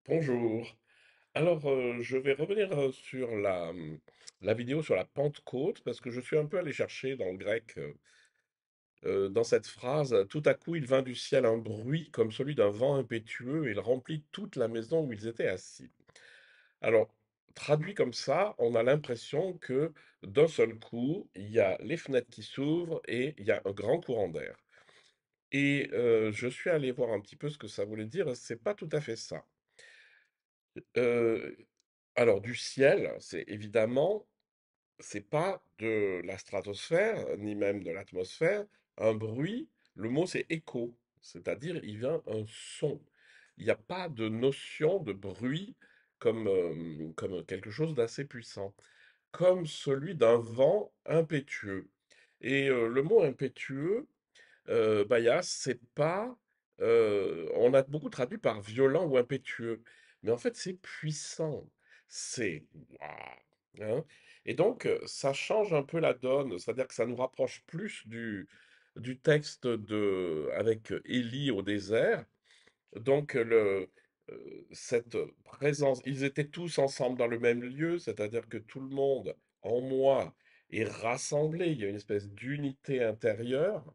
Bonjour. Alors, je vais revenir sur la vidéo sur la Pentecôte, parce que je suis un peu allé chercher dans le grec, dans cette phrase, tout à coup il vint du ciel un bruit comme celui d'un vent impétueux, et il remplit toute la maison où ils étaient assis. Alors, traduit comme ça, on a l'impression que d'un seul coup, il y a les fenêtres qui s'ouvrent et il y a un grand courant d'air. Et je suis allé voir un petit peu ce que ça voulait dire, c'est pas tout à fait ça. Heu, alors du ciel, c'est évidemment, c'est pas de la stratosphère, ni même de l'atmosphère. Un bruit, le mot c'est écho, c'est-à-dire il vient un son. Il n'y a pas de notion de bruit comme quelque chose d'assez puissant, comme celui d'un vent impétueux. Et le mot impétueux, Baya, c'est pas, on a beaucoup traduit par violent ou impétueux, mais en fait, c'est puissant, c'est waouh, hein? Et donc, ça change un peu la donne, c'est-à-dire que ça nous rapproche plus du texte avec Élie au désert. Donc, cette présence, ils étaient tous ensemble dans le même lieu, c'est-à-dire que tout le monde en moi est rassemblé, il y a une espèce d'unité intérieure.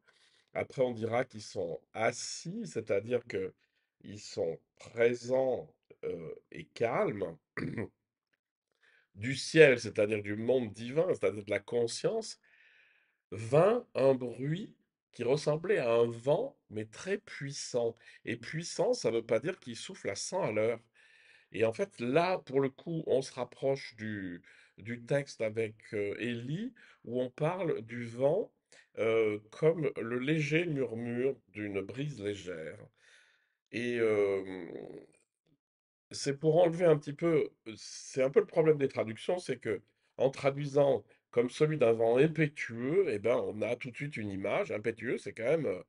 Après, on dira qu'ils sont assis, c'est-à-dire que ils sont présents et calmes du ciel, c'est-à-dire du monde divin, c'est-à-dire de la conscience, vint un bruit qui ressemblait à un vent, mais très puissant. Et puissant, ça ne veut pas dire qu'il souffle à 100 à l'heure. Et en fait, là, pour le coup, on se rapproche du texte avec Élie, où on parle du vent comme le léger murmure d'une brise légère. Et c'est pour enlever un petit peu, c'est un peu le problème des traductions, c'est que en traduisant comme celui d'un vent impétueux, eh ben, on a tout de suite une image. Impétueux, c'est quand même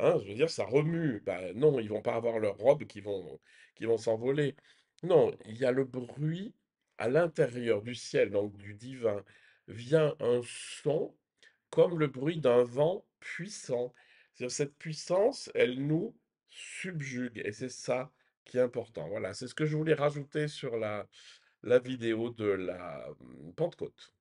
hein, je veux dire, ça remue. Bah, non, ils vont pas avoir leurs robes qui vont s'envoler. Non, il y a le bruit à l'intérieur du ciel, donc du divin, vient un son comme le bruit d'un vent puissant. C'est-à-dire, cette puissance, elle nous subjugue, et c'est ça qui est important. Voilà, c'est ce que je voulais rajouter sur la vidéo de la Pentecôte.